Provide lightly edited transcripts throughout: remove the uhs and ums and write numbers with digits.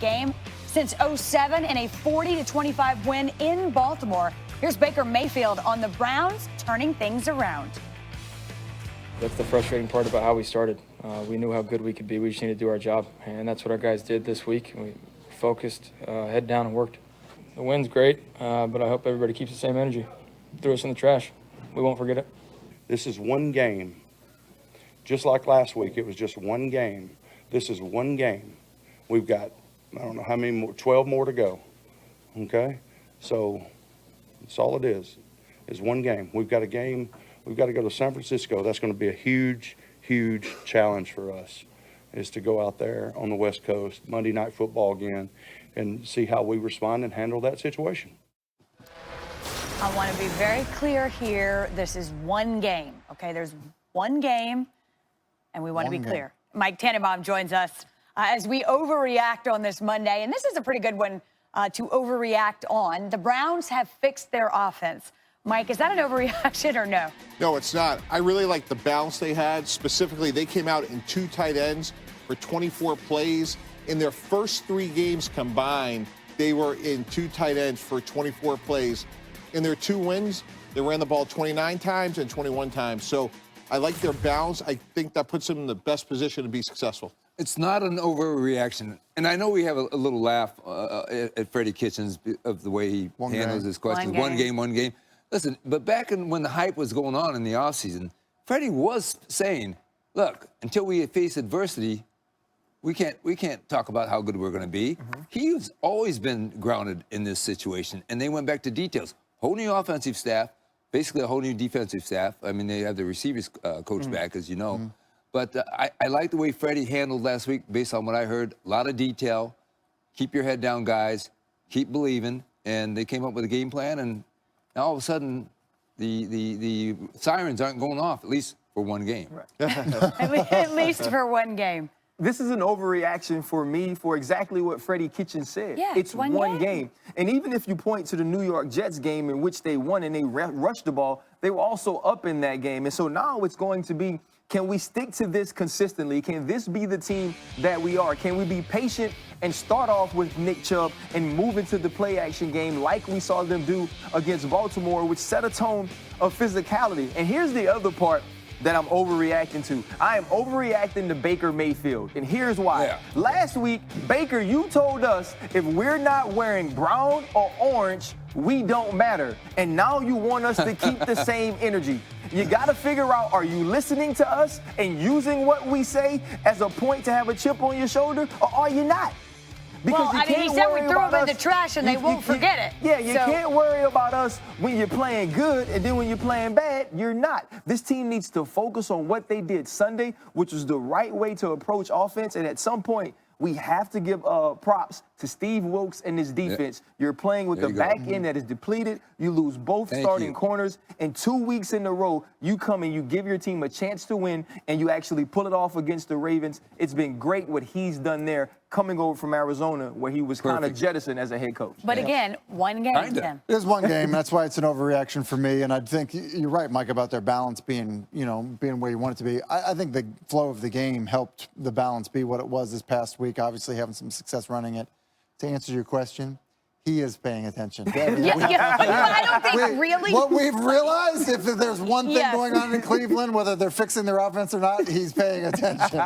game since '07 in a 40-25 win in Baltimore. Here's Baker Mayfield on the Browns turning things around. That's the frustrating part about how we started. We knew how good we could be. We just needed to do our job, and that's what our guys did this week. We focused, head down, and worked. The win's great, but I hope everybody keeps the same energy. Threw us in the trash. We won't forget it. This is one game. Just like last week, it was just one game. This is one game. We've got, I don't know how many more, 12 more to go. Okay? So that's all it is one game. We've got a game. We've got to go to San Francisco. That's going to be a huge, huge challenge for us, is to go out there on the West Coast, Monday Night Football again, and see how we respond and handle that situation. I want to be very clear here. This is one game, okay? There's one game, and we want to be clear. Mike Tannenbaum joins us as we overreact on this Monday, and this is a pretty good one to overreact on. The Browns have fixed their offense. Mike, is that an overreaction or no? No, it's not. I really like the balance they had. Specifically, they came out in 2 tight ends for 24 plays. In their first 3 games combined, they were in 2 tight ends for 24 plays. In their 2 wins, they ran the ball 29 times and 21 times. So I like their balance. I think that puts them in the best position to be successful. It's not an overreaction. And I know we have a little laugh at Freddie Kitchens of the way he handles his questions. One game. Listen, but back when the hype was going on in the offseason, Freddie was saying, look, until we face adversity, we can't talk about how good we're going to be. He's always been grounded in this situation, and they went back to details. Whole new offensive staff, basically a whole new defensive staff. I mean, they have the receivers coach back, as you know. But I like the way Freddie handled last week, based on what I heard. A lot of detail. Keep your head down, guys. Keep believing. And they came up with a game plan, and now all of a sudden, the sirens aren't going off, at least for one game. Right. At least for one game. This is an overreaction for me for exactly what Freddie Kitchens said. Yeah, it's one game. And even if you point to the New York Jets game in which they won and they rushed the ball, they were also up in that game. And so now it's going to be, can we stick to this consistently? Can this be the team that we are? Can we be patient and start off with Nick Chubb and move into the play action game like we saw them do against Baltimore, which set a tone of physicality? And here's the other part that I'm overreacting to. I am overreacting to Baker Mayfield, and here's why. Yeah. Last week, Baker, you told us if we're not wearing brown or orange, we don't matter. And now you want us to keep the same energy. You got to figure out, are you listening to us and using what we say as a point to have a chip on your shoulder, or are you not? Because he said we threw them in the trash and they won't forget it. Yeah, you can't worry about us when you're playing good, and then when you're playing bad, you're not. This team needs to focus on what they did Sunday, which was the right way to approach offense, and at some point, we have to give props to Steve Wilks and his defense. Yeah. You're playing with the back end that is depleted. You lose both starting corners. And 2 weeks in a row, you come and you give your team a chance to win, and you actually pull it off against the Ravens. It's been great what he's done there, coming over from Arizona, where he was kind of jettisoned as a head coach. But again, one game. It is one game. That's why it's an overreaction for me. And I think you're right, Mike, about their balance being where you want it to be. I think the flow of the game helped the balance be what it was this past week. Obviously, having some success running it. To answer your question, he is paying attention. I don't think really. What we've realized, if there's one thing going on in Cleveland, whether they're fixing their offense or not, he's paying attention.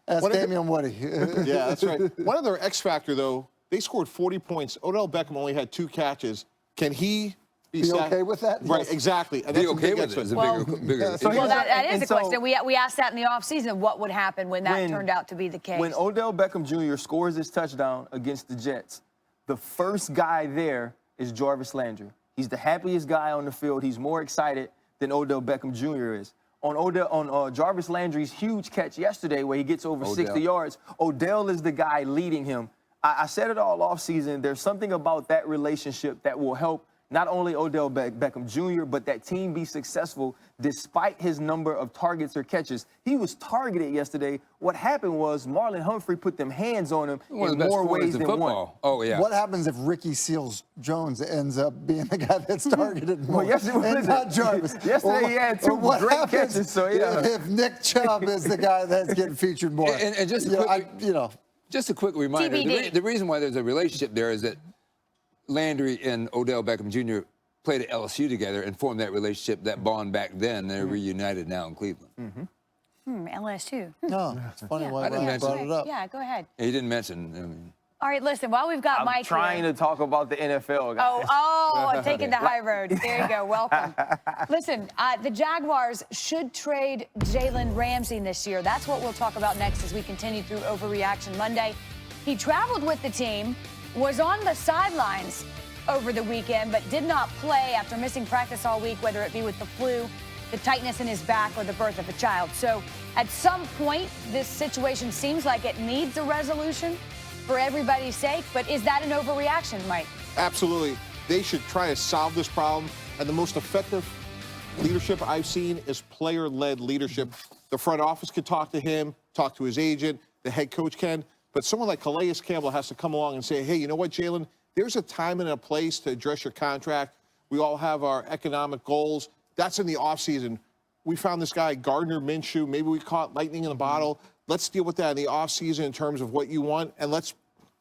Ask Damian Woody. Yeah, that's right. One of their X factor, though, they scored 40 points. Odell Beckham only had 2 catches. Can he be okay with that? Right, Yes. exactly. And Be that's okay with it is a bigger that is a question. We asked that in the offseason, what would happen when that turned out to be the case. When Odell Beckham Jr. scores his touchdown against the Jets, the first guy there is Jarvis Landry. He's the happiest guy on the field. He's more excited than Odell Beckham Jr. is. On Jarvis Landry's huge catch yesterday where he gets over 60 yards, Odell is the guy leading him. I said it all offseason. There's something about that relationship that will help not only Odell Beckham Jr., but that team be successful despite his number of targets or catches. He was targeted yesterday. What happened was Marlon Humphrey put them hands on him in more ways than one. Oh, yeah. What happens if Ricky Seals-Jones ends up being the guy that's targeted more? And not Jarvis. Yesterday he had 2 great catches. So, if Nick Chubb is the guy that's getting featured more? And just Just a quick reminder. TBD. The reason why there's a relationship there is that Landry and Odell Beckham Jr. played at LSU together and formed that relationship, that bond back then. They're reunited now in Cleveland. LSU. No, it's funny why I didn't Ryan mention brought it up. Yeah, go ahead. He didn't mention. I mean, All right, listen, while we've got I'm Mike trying here. to talk about the NFL, guys. I'm taking the high road. There you go. Welcome. Listen, the Jaguars should trade Jalen Ramsey this year. That's what we'll talk about next as we continue through Overreaction Monday. He traveled with the team, was on the sidelines over the weekend, but did not play after missing practice all week, whether it be with the flu, the tightness in his back, or the birth of a child. So at some point, this situation seems like it needs a resolution for everybody's sake, but is that an overreaction, Mike? Absolutely. They should try to solve this problem. And the most effective leadership I've seen is player-led leadership. The front office could talk to him, talk to his agent, the head coach can, but someone like Calais Campbell has to come along and say, hey, you know what, Jalen? There's a time and a place to address your contract. We all have our economic goals. That's in the offseason. We found this guy, Gardner Minshew. Maybe we caught lightning in the bottle. Let's deal with that in the offseason in terms of what you want, and let's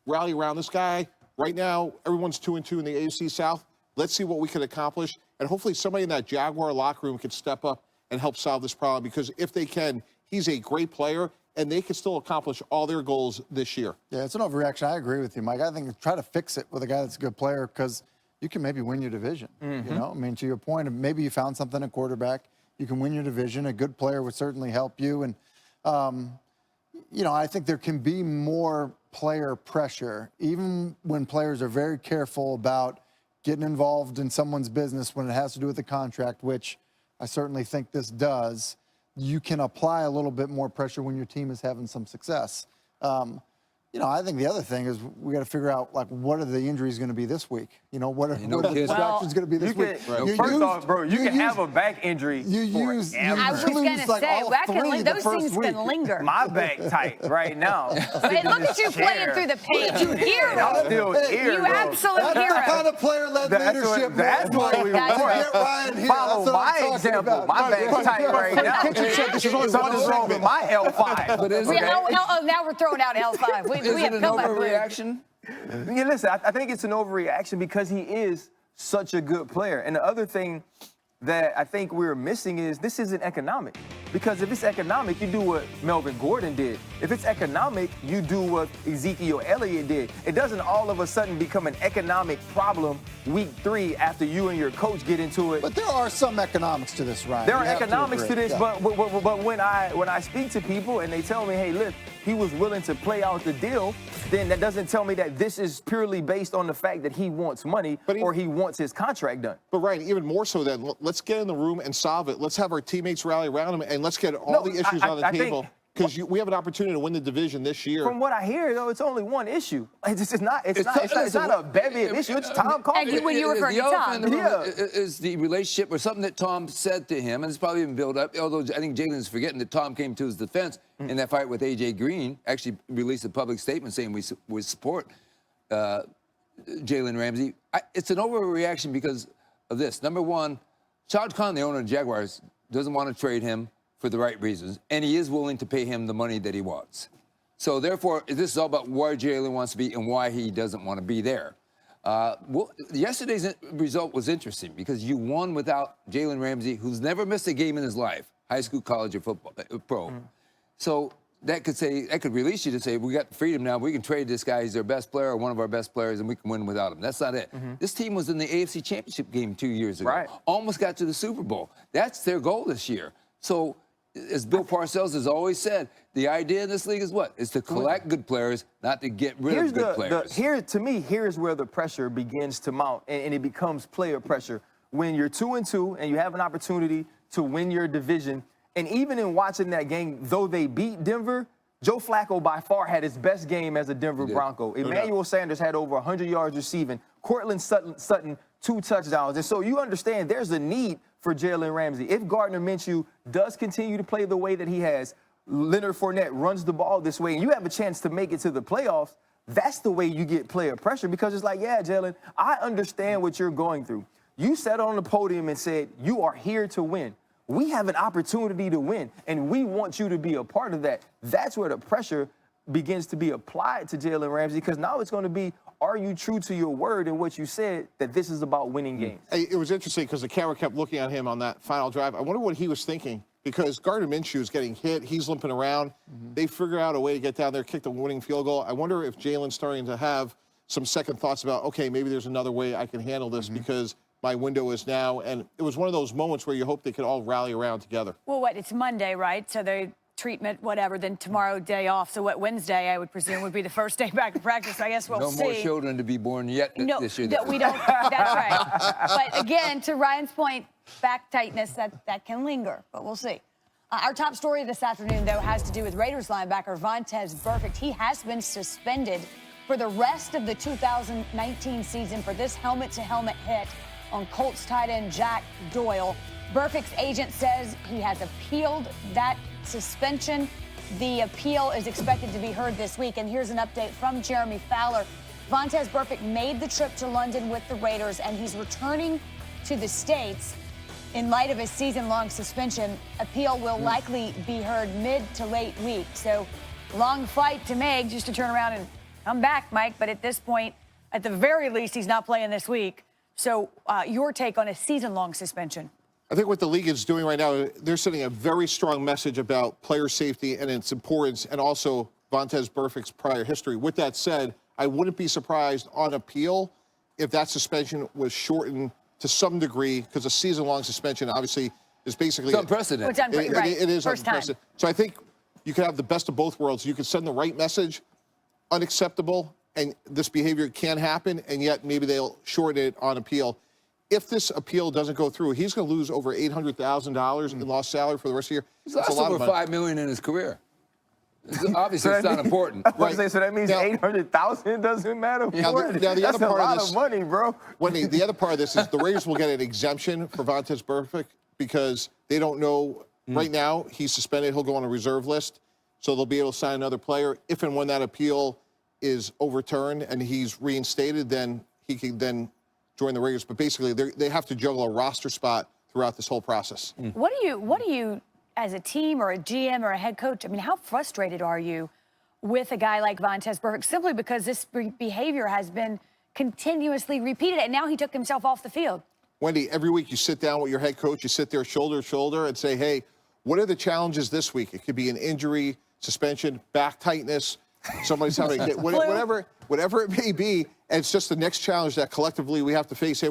rally around this guy. Right now, everyone's 2-2 in the AFC South. Let's see what we can accomplish, and hopefully somebody in that Jaguar locker room can step up and help solve this problem, because if they can, he's a great player, and they can still accomplish all their goals this year. Yeah, it's an overreaction. I agree with you, Mike. I think try to fix it with a guy that's a good player, because you can maybe win your division. You know, I mean, to your point, maybe you found something at quarterback. You can win your division. A good player would certainly help you. And, you know, I think there can be more player pressure, even when players are very careful about getting involved in someone's business when it has to do with the contract, which I certainly think this does. You can apply a little bit more pressure when your team is having some success. You know, I think the other thing is we got to figure out, like, what are the injuries going to be this week? You know, what are the distractions going to be this week? First off, bro, you can have a back injury. I was going to say, those things can linger. My back tight right now. Hey, look at you playing through the pain. You hero. I'm still here, You bro. absolute That's hero. the kind of player-led leadership. That's what we That's want. Get Ryan here. Follow That's what I'm my talking example. about. My back's tight right now. Something's wrong with my L5. But is it, Now we're throwing out L5. is We it have an come back. overreaction? Yeah, listen, I think it's an overreaction because he is such a good player. And the other thing that I think we're missing is this isn't economic. Because if it's economic, you do what Melvin Gordon did. If it's economic, you do what Ezekiel Elliott did. It doesn't all of a sudden become an economic problem week 3 after you and your coach get into it. But there are some economics to this, Ryan. There are You have economics to agree. this, Yeah. but when I speak to people and they tell me, hey, look, he was willing to play out the deal, then that doesn't tell me that this is purely based on the fact that he wants money or he wants his contract done. But Ryan, even more so then, let's get in the room and solve it. Let's have our teammates rally around him, and let's get all the issues on the table. Because we have an opportunity to win the division this year. From what I hear, though, it's only one issue. It's not a bevy of issues. It's Tom Coughlin. And when you refer to Tom. Is the relationship or something that Tom said to him, and it's probably been built up, although I think Jalen's forgetting that Tom came to his defense in that fight with A.J. Green, actually released a public statement saying we support Jalen Ramsey. It's an overreaction because of this. Number one, Shad Khan, the owner of the Jaguars, doesn't want to trade him for the right reasons, and he is willing to pay him the money that he wants. So therefore, this is all about where Jalen wants to be and why he doesn't want to be there. Yesterday's result was interesting because you won without Jalen Ramsey, who's never missed a game in his life, high school, college, or football, pro. So that could release you to say, we got freedom now. We can trade this guy. He's our best player or one of our best players, and we can win without him. That's not it. This team was in the AFC Championship game 2 years ago. Right. Almost got to the Super Bowl. That's their goal this year. So, as Bill Parcells has always said, the idea in this league is what? Is to collect good players, not to get rid of good players. Here's where the pressure begins to mount, and it becomes player pressure. When you're 2-2 and you have an opportunity to win your division, and even in watching that game, though they beat Denver, Joe Flacco by far had his best game as a Denver Bronco. Emmanuel Sanders had over 100 yards receiving. Cortland Sutton 2 touchdowns. And so you understand there's a need for Jalen Ramsey. If Gardner Minshew does continue to play the way that he has, Leonard Fournette runs the ball this way, and you have a chance to make it to the playoffs, that's the way you get player pressure, because it's like, yeah, Jalen, I understand what you're going through. You sat on the podium and said, you are here to win. We have an opportunity to win, and we want you to be a part of that. That's where the pressure begins to be applied to Jalen Ramsey, because now it's going to be, are you true to your word and what you said that this is about winning games? It was interesting because the camera kept looking at him on that final drive. I wonder what he was thinking, because Gardner Minshew is getting hit. He's limping around. They figure out a way to get down there, kick the winning field goal. I wonder if Jalen's starting to have some second thoughts about, okay, maybe there's another way I can handle this because my window is now. And it was one of those moments where you hope they could all rally around together. Well, it's Monday, right? So they treatment, whatever, then tomorrow, day off. So Wednesday, I would presume, would be the first day back in practice. I guess we'll see. No more children to be born yet this year. No, we don't. That's right. But again, to Ryan's point, back tightness, that can linger, but we'll see. Our top story this afternoon, though, has to do with Raiders linebacker Vontaze Burfict. He has been suspended for the rest of the 2019 season for this helmet-to-helmet hit on Colts tight end Jack Doyle. Burfict's agent says he has appealed that suspension. The appeal is expected to be heard this week. And here's an update from Jeremy Fowler. Vontaze Burfict made the trip to London with the Raiders, and he's returning to the States in light of his season-long suspension. Appeal will likely be heard mid to late week. So long flight to make just to turn around and come back, Mike. But at this point, at the very least, he's not playing this week. So your take on a season-long suspension? I think what the league is doing right now, they're sending a very strong message about player safety and its importance, and also Vontaze Burfict's prior history. With that said, I wouldn't be surprised on appeal if that suspension was shortened to some degree, because a season-long suspension obviously is basically unprecedented. It is First unprecedented. time. So I think you could have the best of both worlds. You could send the right message, unacceptable, and this behavior can happen, and yet maybe they'll shorten it on appeal. If this appeal doesn't go through, he's going to lose over $800,000 in lost salary for the rest of the year. He's lost over $5 million in his career. Obviously, it's not important. Right. So that means $800,000 doesn't matter. Now, the That's other part a lot of this, of money, bro. Wendy, the other part of this is the Raiders will get an exemption for Vontaze Burfict because they don't know right now. He's suspended. He'll go on a reserve list, so they'll be able to sign another player. If and when that appeal is overturned and he's reinstated, then he can then join the Raiders. But basically, they have to juggle a roster spot throughout this whole process. What do you, as a team or a GM or a head coach, I mean, how frustrated are you with a guy like Vontaze Burfict simply because this behavior has been continuously repeated, and now he took himself off the field? Wendy, every week you sit down with your head coach, you sit there shoulder to shoulder and say, hey, what are the challenges this week? It could be an injury, suspension, back tightness, somebody's having whatever it may be, and it's just the next challenge that collectively we have to face. Hey,